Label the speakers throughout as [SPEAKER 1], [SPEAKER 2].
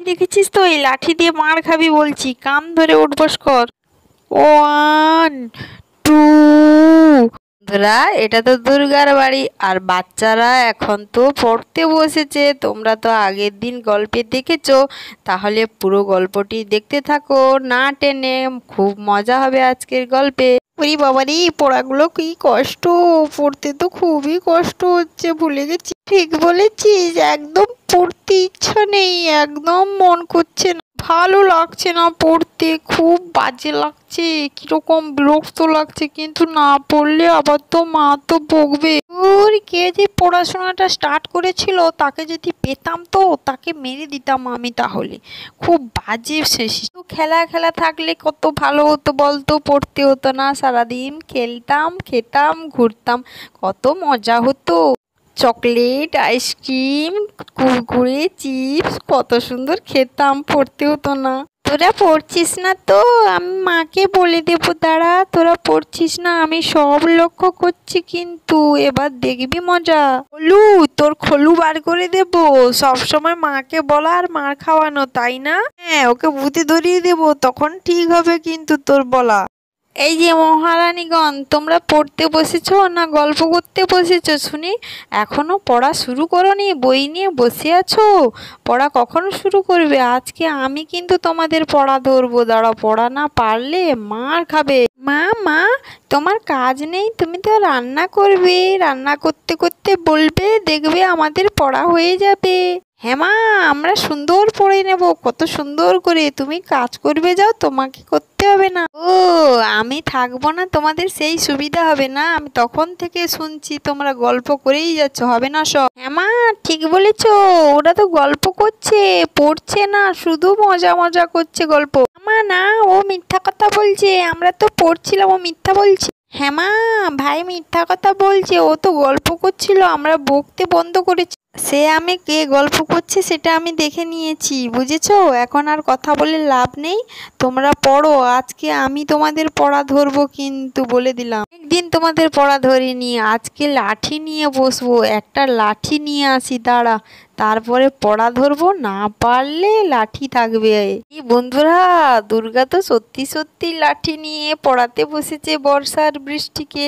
[SPEAKER 1] দেখেছিস তো, এই লাঠি দিয়ে মার খাবি বলছি, কান ধরে উঠবস কর। 1 2। বন্ধুরা, এটা তো দুর্গার বাড়ি, আর বাচ্চারা এখন তো পড়তে বসেছে। তোমরা তো আগের দিন গল্পে দেখেছো, তাহলে পুরো গল্পটি দেখতে থাকো না টেনে। খুব মজা হবে আজকের গল্পে। ওরে বাবারে, পড়াগুলো কি কষ্ট, পড়তে তো খুবই কষ্ট হচ্ছে, ভুলে গেছি। ঠিক বলেছিস, একদম পড়তে ইচ্ছা নেই, একদম মন করছে না, ভালো লাগছে না পড়তে, খুব বাজে লাগছে, কিরকম বিরক্ত লাগছে। কিন্তু না পড়লে আবার তো মা তো বকবে। ওর কে যে পড়াশোনাটা স্টার্ট করেছিল, তাকে যদি পেতাম তো তাকে মেরে দিতাম আমি তাহলে। খুব বাজে শেষ। তো খেলা খেলা থাকলে কত ভালো হতো বলতো, পড়তে হতো না, সারাদিন খেলতাম, খেতাম, ঘুরতাম, কত মজা হতো। চকলেট, আইসক্রিম, কুরকুরে, চিপস, কত সুন্দর খেতাম, পড়তে হতো না। তোরা পড়ছিস না তো? আমি মাকে বলে দেবো, দাঁড়া। তোরা পড়ছিস না, আমি সব লক্ষ্য করছি, কিন্তু এবার দেখবি মজা। খলু, তোর খলু বার করে দেবো। সব সময় মাকে বলা আর মার খাওয়ানো, তাই না? হ্যাঁ, ওকে বুদ্ধি ধরিয়ে দেবো, তখন ঠিক হবে কিন্তু তোর বলা। এই যে মহারানীগণ, তোমরা পড়তে বসেছো না গল্প করতে বসেছো শুনি? এখনো পড়া শুরু করোনি, বই নিয়ে বসে আছো? পড়া কখন শুরু করবে? আজকে আমি কিন্তু তোমাদের পড়া ধরবো, দাঁড়াও। পড়া না পারলে মার খাবে। মা মা, তোমার কাজ নেই, তুমি তো রান্না করবে, রান্না করতে করতে বলবে, দেখবে আমাদের পড়া হয়ে যাবে। হ্যাঁ মা, আমরা সুন্দর পড়ে নেব, কত সুন্দর করে। তুমি কাজ করবে, যাও, তোমাকে করতে হবে না। ও, আমি থাকবো না, তোমাদের সেই সুবিধা হবে না? আমি তখন থেকে শুনছি তোমরা গল্প করেই যাচ্ছ, হবে না সব? হ্যাঁ মা, ঠিক বলেছ, ওরা তো গল্প করছে, পড়ছে না, শুধু মজা মজা করছে গল্প। মা না, ও মিথ্যা কথা বলছে, আমরা তো পড়ছিলাম, ও মিথ্যা বলছে। হ্যাঁ মা, ভাই মিথ্যা কথা বলছে, ও তো গল্প করছিল, আমরা বকতে বন্ধ করেছি। সে আমি কে গল্প করছে সেটা আমি দেখে নিয়েছি, বুঝেছো? এখন আর কথা বলে লাভ নেই, তোমরা পড়ো। আজকে আমি তোমাদের পড়া ধরবো, কিন্তু বলে দিলাম। একদিন তোমাদের পড়া ধরিনি, আজকে লাঠি নিয়ে বসবো, একটা লাঠি নিয়ে আসি, দাঁড়া, তারপরে পড়া ধরবো। না পারলে লাঠি থাকবে। এই বন্ধুরা, দুর্গা তো সত্যি সত্যি লাঠি নিয়ে পড়াতে বসেছে বর্ষার বৃষ্টিকে।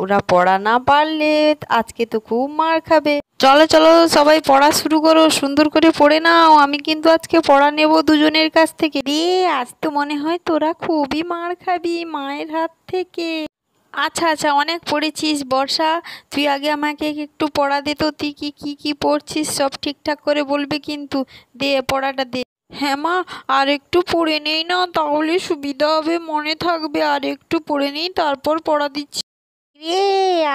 [SPEAKER 1] ওরা পড়া না পারলে আজকে তো খুব মার খাবে। চলো চলো, সবাই পড়া শুরু করো, সুন্দর করে পড়ে নাও। আমি কিন্তু আজকে পড়া নেব দুজনের কাছ থেকে। রে, আজ তো মনে হয় তোরা খুবই মার খাবি মায়ের হাত থেকে। আচ্ছা আচ্ছা, অনেক পড়েছিস বর্ষা, তুই আগে আমাকে একটু পড়া দে তো। তুই কি কি কি পড়ছিস সব ঠিকঠাক করে বলবে কিন্তু, দে পড়াটা দে। হ্যাঁ মা, আর একটু পড়ে নেই না, তাহলে সুবিধা হবে, মনে থাকবে। আর একটু পড়ে নেই, তারপর পড়া দিচ্ছি। রে,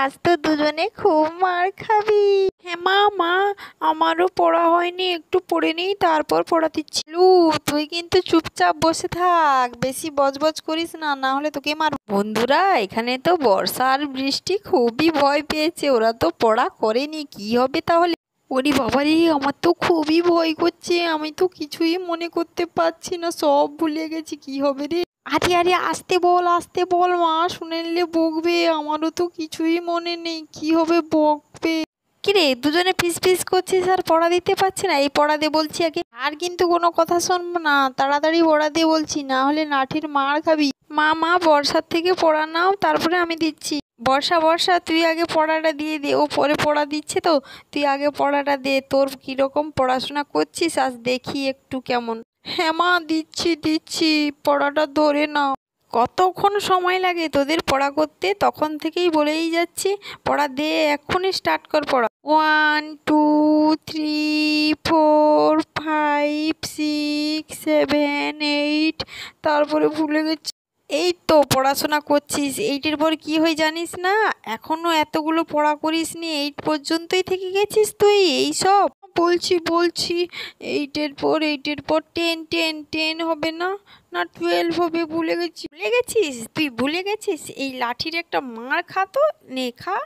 [SPEAKER 1] আজ তো দুজনে খুব মার খাবি। হ্যাঁ মা, মা, আমারও পড়া হয়নি, একটু পড়ে নেই, তারপর পড়া দিচ্ছি। লু, তুই কিন্তু চুপচাপ বসে থাক, বেশি বজবজ করিস না, না হলে তোকে মার। বন্ধুরা, এখানে তো বর্ষা আর বৃষ্টি খুবই ভয় পেয়েছে, ওরা তো পড়া করেনি, কি হবে তাহলে? ওরে বাবারে, আমার তো খুবই ভয় করছে, আমি তো কিছুই মনে করতে পারছি না, সব ভুলে গেছি, কি হবে রে? আরে আরে, আসতে বল, মা শুনে নিলে বকবে, আমারও তো কিছুই মনে নেই, কি হবে বকবে। কিরে, দুজনে ফিস ফিস করছিস আর পড়া দিতে পারছি না? এই পড়া দে বলছি আগে, আর কিন্তু কোনো কথা শুনবো না, তাড়াতাড়ি পড়া দে বলছি, না হলে লাঠির মার খাবি। মা মা, বর্ষার থেকে পড়া নাও, তারপরে আমি দিচ্ছি। বর্ষা বর্ষা, তুই আগে পড়াটা দিয়ে দে, ও পরে পড়া দিচ্ছে তো, তুই আগে পড়াটা দে। তোর কিরকম পড়াশোনা করছিস আজ দেখি একটু কেমন। হ্যাঁ মা, দিচ্ছি দিচ্ছি, পড়াটা ধরে নাও। কতক্ষণ সময় লাগে তোদের পড়া করতে? তখন থেকেই বলেই যাচ্ছি, পড়া দে, এক্ষুনি স্টার্ট কর পড়া। 1 2 3 4 5 6 7 8, তারপরে ভুলে গেছি। এই তো পড়াশোনা করছিস, 8-এর পর কি হয় জানিস না? এখনো এতগুলো পড়া করিসনি, 8 পর্যন্তই থেকে গেছিস তুই এই সব? বলছি বলছি, 8-এর পর 10, 10, 10 হবে না? না 12 হবে, ভুলে গেছি। ভুলে গেছিস? তুই ভুলে গেছিস? এই লাঠির একটা মার খা তো, নে খা,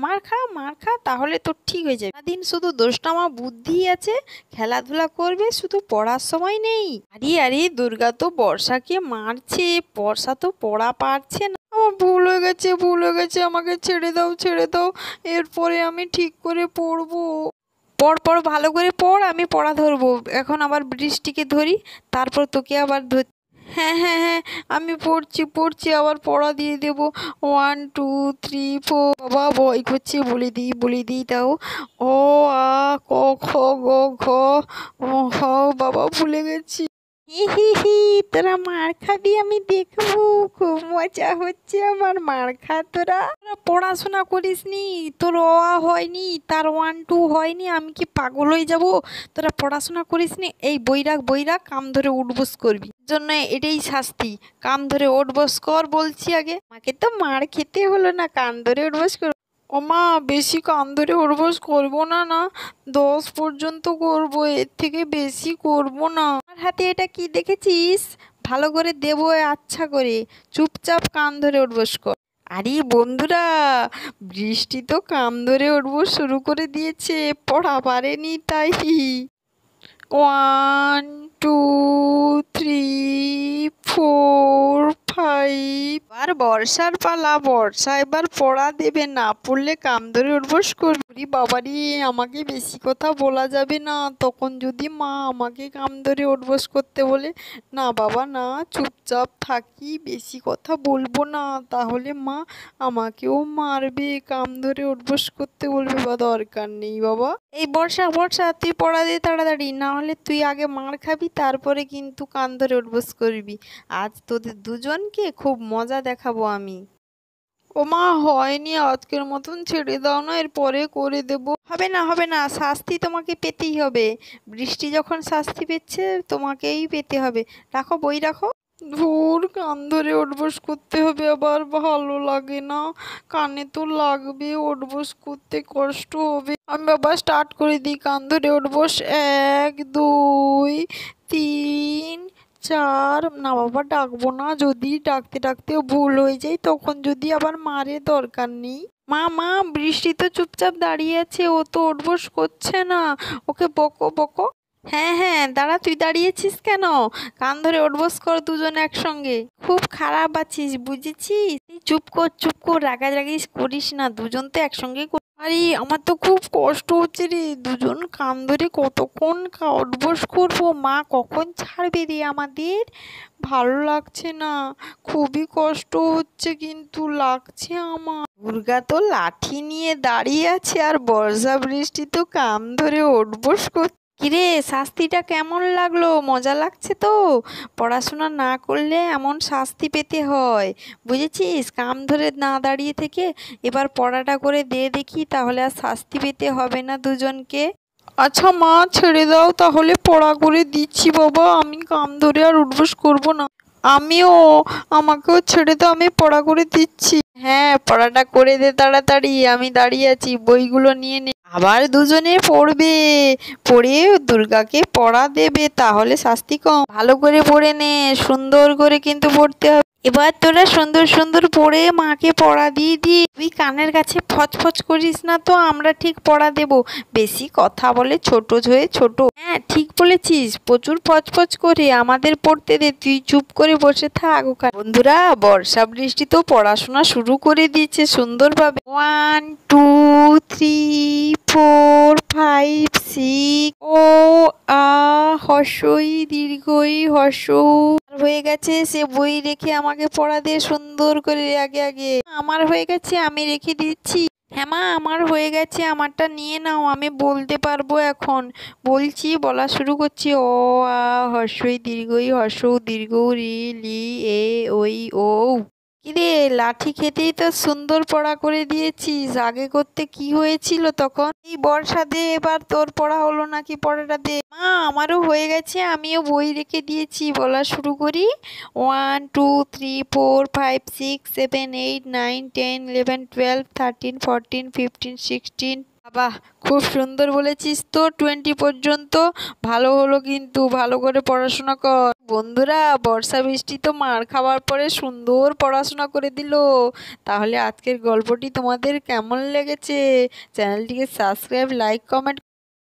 [SPEAKER 1] মার খা মার খা, তাহলে তোর ঠিক হয়ে যাবে। সারাদিন শুধু দোষটামা বুদ্ধি আছে, খেলাধুলা করবে, শুধু পড়ার সময় নেই। আরে আরে, দুর্গা তো বর্ষাকে মারছে, বর্ষা তো পড়া পারছে না। আমার ভুল হয়ে গেছে, ভুল হয়ে গেছে, আমাকে ছেড়ে দাও ছেড়ে দাও, এরপরে আমি ঠিক করে পড়বো। পড় পড় ভালো করে পড়, আমি পড়া ধরবো। এখন আবার বৃষ্টিকে ধরি, তারপর তোকে আবার ধর। হ্যাঁ হ্যাঁ হ্যাঁ, আমি পড়ছি পড়ছি, আবার পড়া দিয়ে দেবো। 1 2 3 4। বাবা ভয় করছে, বলে দিই তাও। অ আ ক খ গ ঘ ও হ। বাবা ভুলে গেছি। হি হি হি, তোরা মার খাবি আমি দেখবো। খুব মজা হচ্ছে আমার, মার খা তোরা। পড়াশোনা করিসনি, তোর অ আ হয়নি, তার 1 2 হয়নি, আমি কি পাগল হয়ে যাব? তোরা পড়াশোনা করিসনি, এই বই রাখ, কাম ধরে উঠবোস করবি। জন্য এটাই শাস্তি, কাম ধরে উঠবোস কর বলছি আগে। আমাকে তো মার খেতে হলো না, কান ধরে উঠবোস কর। ওমা, বেশি কান ধরে উঠবোস করবো না। না, 10 পর্যন্ত করবো, এর থেকে বেশি করবো না। আমার হাতে এটা কি দেখেছিস? ভালো করে দেবো আচ্ছা করে, চুপচাপ কান ধরে উঠবোস কর। আরে বন্ধুরা, বৃষ্টি তো কান ধরে উঠবোস শুরু করে দিয়েছে, পড়া পারেনি তাই। 1 2 3 4 5। আর বর্ষার পালা, বর্ষা এবার পড়া দেবে, না পড়লে কাম ধরে উঠবোস করবি। বাবারি, আমাকে বেশি কথা বলা যাবে না, তখন যদি মা আমাকে কাম ধরে উঠবোস করতে বলে। না বাবা না, চুপচাপ থাকি, বেশি কথা বলবো না, তাহলে মা আমাকেও মারবে, কাম ধরে উঠবোস করতে বলবে। বা দরকার নেই বাবা। এই বর্ষা বর্ষা, তুই পড়া দে তাড়াতাড়ি, না হলে তুই আগে মার খাবি, তারপরে কিন্তু কান ধরে উঠবোস করবি। আজ তোদের দুজনকে খুব মজা দেখাবো আমি। ওমা, হয়নি, আজকের মতন ছেড়ে দাও না, এরপরে করে দেব। হবে না, শাস্তি তোমাকে পেতেই হবে। বৃষ্টি যখন শাস্তি পেচ্ছে, তোমাকেই পেতে হবে। রাখো বই রাখো। ধুর, কান ধরে উঠবোস করতে হবে আবার, ভালো লাগে না। কানে তো লাগবে, উঠবোস করতে কষ্ট হবে। আমি আবার স্টার্ট করে দিই, কান ধরে উঠবোস। 1 2 3 4। না বাবা, ডাকবো না, যদি ডাকতে ডাকতে ভুল হয়ে যায় তখন যদি আবার মারে, দরকার নেই। মা, বৃষ্টি তো চুপচাপ দাঁড়িয়ে আছে, ও তো উঠবোস করছে না, ওকে বকো বকো। হ্যাঁ হ্যাঁ, দাঁড়া, তুই দাঁড়িয়েছিস কেন? কান ধরে উঠবোস কর দুজন একসঙ্গে। খুব খারাপ আছিস বুঝেছিস। চুপ কর, রাগারাগি করিস না, দুজন তো একসঙ্গে। আরে আমার তো খুব কষ্ট হচ্ছে রে, দুজন কান ধরে কতক্ষণ উঠবোস করবো, মা কখন ছাড়বে রে আমাদের? ভালো লাগছে না, খুবই কষ্ট হচ্ছে, কিন্তু লাগছে আমার। দুর্গা তো লাঠি নিয়ে দাঁড়িয়ে আছে, আর বর্ষা বৃষ্টি তো কান ধরে উঠবোস করছে। কিরে, শাস্তিটা কেমন লাগলো? মজা লাগছে তো? পড়াশোনা না করলে এমন শাস্তি পেতে হয়, বুঝেছিস? কাম ধরে না দাঁড়িয়ে থেকে এবার পড়াটা করে দে দেখি, তাহলে আর শাস্তি পেতে হবে না দুজনকে। আচ্ছা মা, ছেড়ে দাও তাহলে, পড়া করে দিচ্ছি বাবা, আমি কাম ধরে আর উঠবোস করবো না। আমাকেও ছেড়ে দাও, আমি পড়া করে দিচ্ছি। হ্যাঁ, পড়াটা করে দে তাড়াতাড়ি, আমি দাঁড়িয়ে আছি, বইগুলো নিয়ে নে। আবার দুজনে পড়বে, পড়ে দুর্গাকে পড়া দেবে, তাহলে শাস্তি কম। ভালো করে পড়ে নে, সুন্দর করে কিন্তু পড়তে হবে। এবার তোরা সুন্দর সুন্দর পড়ে মাকে পড়া দিয়ে তুই কানের কাছে ফচফচ করিস না তো, আমরা ঠিক পড়া দেব। বেশি কথা বলে ছোট হয়ে ছোট। হ্যাঁ ঠিক বলেছিস, প্রচুর ফচফচ করে আমাদের পড়তে দে, তুই চুপ করে বসে থাক ওখানে। বন্ধুরা, বর্ষা বৃষ্টি তো পড়াশোনা শুরু করে দিয়েছে সুন্দরভাবে। 1 2 3 4 5 6। ও আ হর্ষই দীর্ঘই হর্ষৌ। হয়ে গেছে, সে বই রেখে আমাকে পড়া দে সুন্দর করে। আগে আমার হয়ে গেছে, আমি রেখে দিচ্ছি। হ্যাঁ মা, আমার হয়ে গেছে, আমারটা নিয়ে নাও, আমি বলতে পারবো এখন। বলছি, বলা শুরু করছি। অ আ হর্ষই দীর্ঘই হর্ষৌ দীর্ঘৌ রি লি এ ওই ও। কিরে, লাঠি খেতেই তো সুন্দর পড়া করে দিয়েছিস, আগে করতে কি হয়েছিল তখন? এই বর্ষা দে, এবার তোর পড়া হলো নাকি, পড়াটা দে। মা, আমারও হয়ে গেছে, আমিও বই রেখে দিয়েছি, বলা শুরু করি। 1 2 3 4 5 6 7 8 9 10 11 12 13 14 15 16। বাহ, খুব সুন্দর বলেছিস তো, 20 পর্যন্ত। ভালো হলো, কিন্তু ভালো করে পড়াশোনা কর। বন্ধুরা, বর্ষা বৃষ্টি তো মার খাওয়ার পরে সুন্দর পড়াশোনা করে দিল। তাহলে আজকের গল্পটি তোমাদের কেমন লেগেছে? চ্যানেলটিকে সাবস্ক্রাইব, লাইক, কমেন্ট